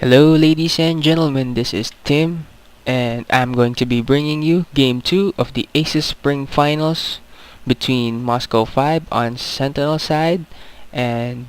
Hello, ladies and gentlemen, this is Tim, and I'm going to be bringing you Game 2 of the Aces Spring Finals between Moscow 5 on Sentinel side, and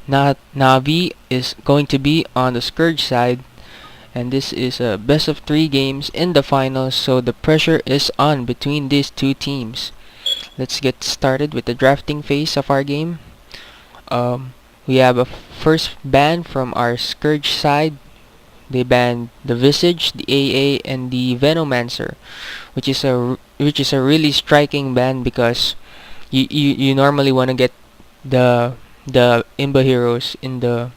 Navi is going to be on the Scourge side, and this is a best of 3 games in the finals, so the pressure is on between these two teams. Let's get started with the drafting phase of our game. Um, we have a first ban from our Scourge side. They banned the Visage, the AA, and the Venomancer, which is a really striking ban because you normally want to get the Imba heroes in the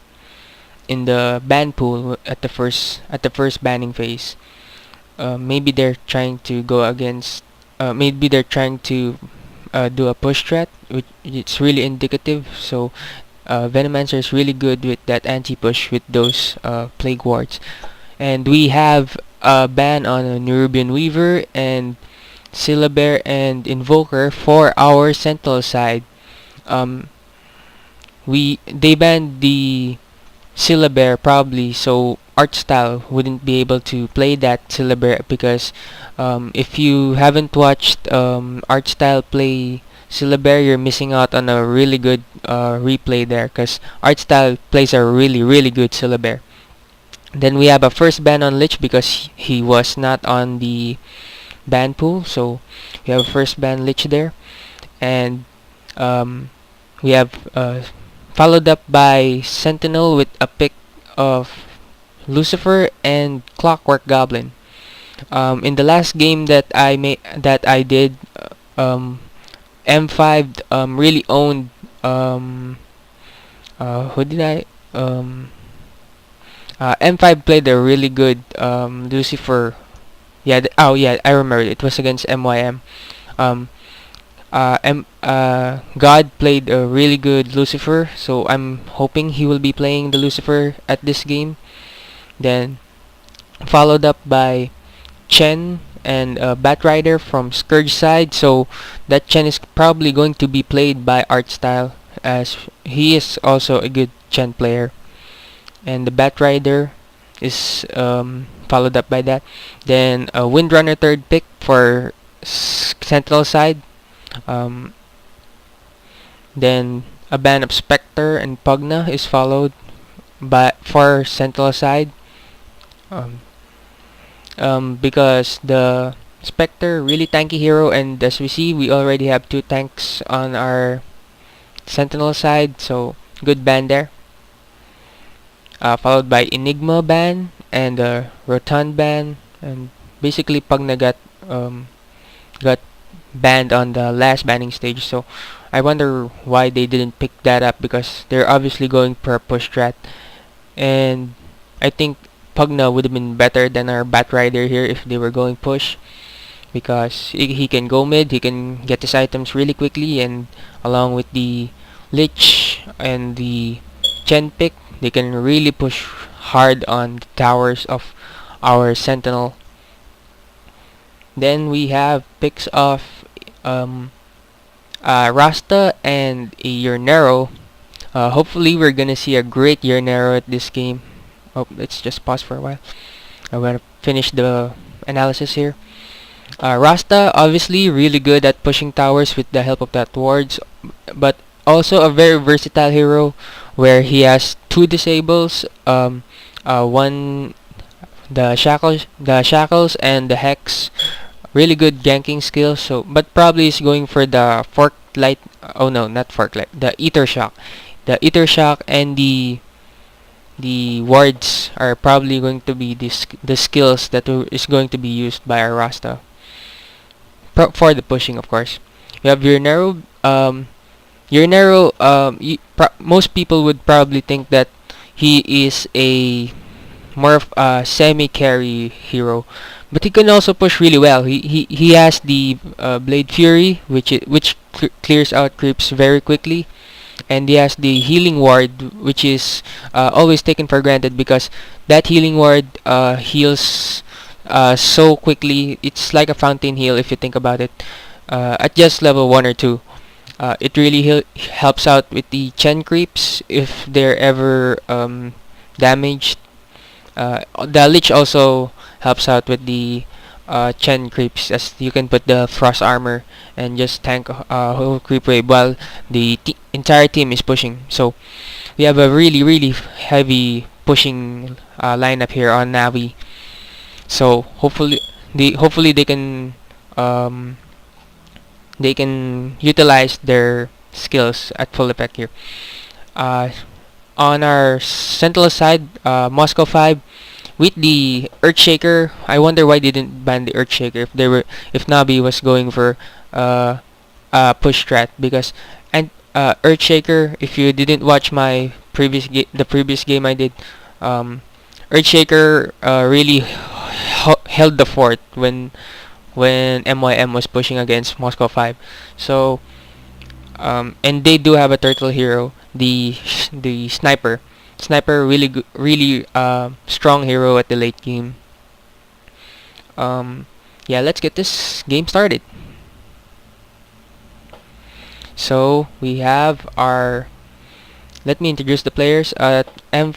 ban pool at the first banning phase. Maybe they're trying to go against. Maybe they're trying to do a push threat, which it's really indicative. So Venomancer is really good with that anti-push with those Plague Wards. And we have a ban on a Nerubian Weaver and Syllabear and Invoker for our Sentinel side. Um, they banned the Syllabear probably so Artstyle wouldn't be able to play that Syllabear because if you haven't watched Artstyle play Syllabear, you're missing out on a really good replay there because Artstyle plays a really good Syllabear. Then we have a first ban on Lich because he was not on the ban pool, so we have a first ban Lich there. And we have followed up by Sentinel with a pick of Lucifer and Clockwork Goblin. In the last game that I did, M5 really owned who did I M5 played a really good Lucifer. Yeah, yeah, I remember it was against MYM. God played a really good Lucifer, so I'm hoping he will be playing the Lucifer at this game. Then followed up by Chen and Batrider from Scourge side, so that Chen is probably going to be played by Artstyle as he is also a good Chen player. And the Batrider is followed up by that. Then Windrunner third pick for Sentinel side. Um, then a ban of Spectre and Pugna is followed by for Sentinel side. Um, because the Spectre really tanky hero, and as we see, we already have 2 tanks on our Sentinel side, so good ban there. Followed by Enigma ban and Rotund ban, and basically Pugna got banned on the last banning stage. So I wonder why they didn't pick that up because they're obviously going for a push strat, and I think Pugna would have been better than our Batrider here if they were going push because he can go mid, he can get his items really quickly, and along with the Lich and the Chen pick, they can really push hard on the towers of our Sentinel. Then we have picks of Rasta and a Urnero. Hopefully we're gonna see a great Urnero at this game. Oh, let's just pause for a while. I'm gonna finish the analysis here. Rasta obviously really good at pushing towers with the help of that wards, but also a very versatile hero where he has 2 disables, one the shackles and the hex. Really good ganking skills. So, but probably is going for the fork light. Oh no, not fork light. The ether shock. The ether shock and the wards are probably going to be the skills that is going to be used by our Rasta for the pushing, of course. We have Urnero. Urnero. Most people would probably think that he is a more of a semi-carry hero, but he can also push really well. He has the Blade Fury, which clears out creeps very quickly, and he has the Healing Ward, which is always taken for granted because that Healing Ward heals so quickly. It's like a fountain heal if you think about it. At just level 1 or 2, it really helps out with the Chen creeps if they're ever damaged. The Lich also helps out with the Chen creeps, as you can put the frost armor and just tank whole creep wave while the entire team is pushing. So we have a really heavy pushing lineup here on Navi. So hopefully um, they can utilize their skills at full effect here. Uh, on our Sentinel side, Moscow 5 with the Earthshaker. I wonder why they didn't ban the Earthshaker if Nabi was going for uh, push strat, because and Earthshaker, if you didn't watch my the previous game I did, um, Earthshaker really held the fort when MYM was pushing against Moscow 5. So and they do have a turtle hero, the sniper. Sniper really strong hero at the late game. Um, yeah, let's get this game started. So we have our. Let me introduce the players. At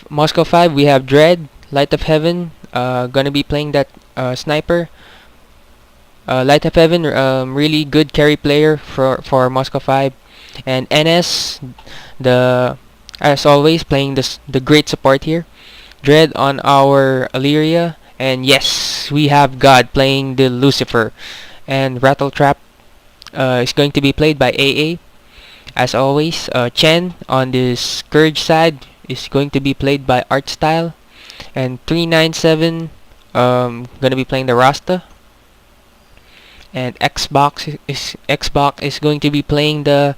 Moscow 5, we have Dread, Light of Heaven. Gonna be playing that sniper. Light of Heaven, really good carry player for Moscow 5, and NS, the as always playing the great support here. Dread on our Illyria, and yes, we have God playing the Lucifer, and Rattletrap is going to be played by AA. As always, Chen on the Scourge side is going to be played by Artstyle, and 397 gonna be playing the Rasta, and Xbox is going to be playing the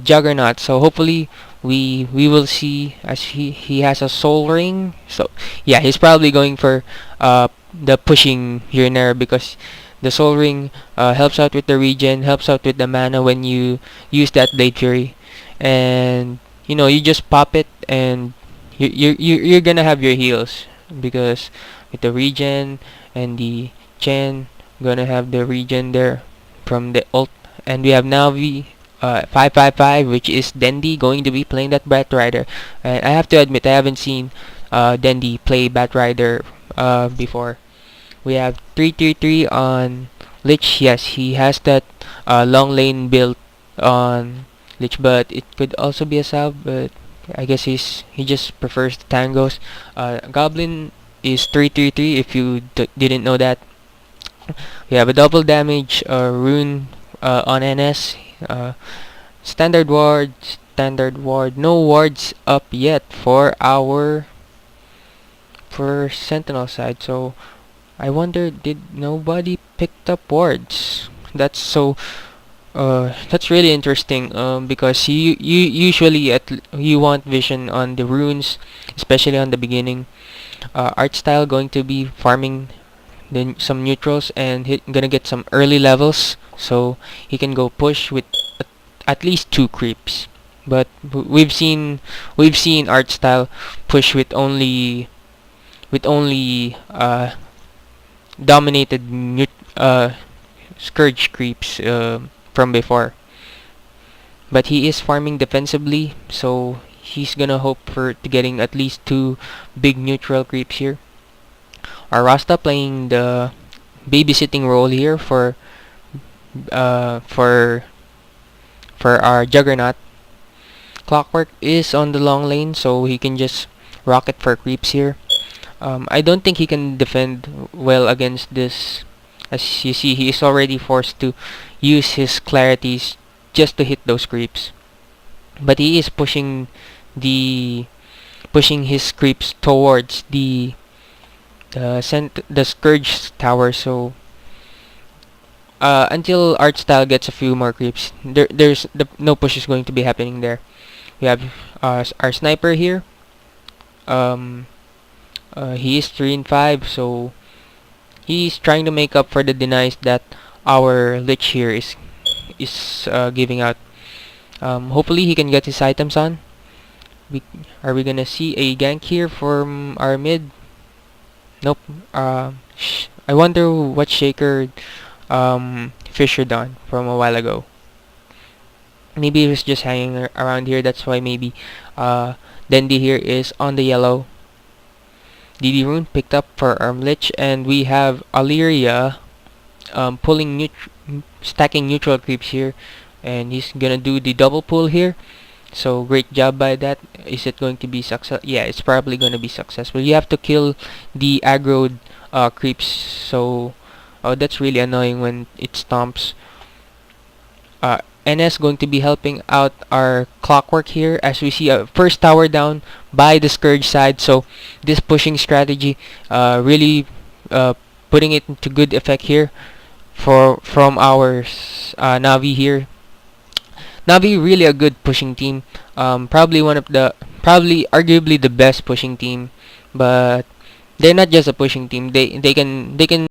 Juggernaut. So hopefully we will see, as he has a soul ring. So yeah, he's probably going for the pushing here and there, because the soul ring helps out with the regen, helps out with the mana when you use that Blade Fury, and you just pop it and you're gonna have your heals, because with the regen and the Chen gonna have the regen there from the ult. And we have Navi 555, which is Dendi, going to be playing that Batrider. And I have to admit, I haven't seen Dendi play Batrider before. We have 333 on Lich. Yes, he has that long lane built on Lich, but it could also be a salve, but I guess he just prefers the tangos. Goblin is 333, if you didn't know that. We have a double damage rune on NS. Standard ward. No wards up yet for Sentinel side. So I wonder, did nobody picked up wards? That's really interesting. Because you usually you want vision on the runes, especially on the beginning. Art style going to be farming then some neutrals, and he gonna get some early levels, so he can go push with at least 2 creeps. But we've seen art style push with only dominated scourge creeps from before. But he is farming defensively, so he's gonna hope for to getting at least 2 big neutral creeps here. Our Rasta playing the babysitting role here uh, for for our Juggernaut. Clockwork is on the long lane, so he can just rocket for creeps here. I don't think he can defend well against this. As you see, he is already forced to use his clarities just to hit those creeps. But he is pushing his creeps towards the Scourge tower. So until art style gets a few more creeps, there's no push is going to be happening there. We have our sniper here. Um, he is 3 and 5, so he's trying to make up for the denies that our Lich here is giving out. Hopefully he can get his items on. Are we gonna see a gank here from our mid? Nope. I wonder what Shaker Fisher done from a while ago. Maybe he was just hanging around here. That's why maybe Dendi here is on the yellow. DD rune picked up for Armlich, and we have Illyria stacking neutral creeps here, and he's gonna do the double pull here. So great job by that. Is it going to be success? Yeah, it's probably gonna be successful. You have to kill the aggroed creeps. So that's really annoying when it stomps. NS going to be helping out our clockwork here, as we see a first tower down by the Scourge side. So this pushing strategy really putting it into good effect here from our Navi here. Navi really a good pushing team. Probably arguably the best pushing team, but they're not just a pushing team. They can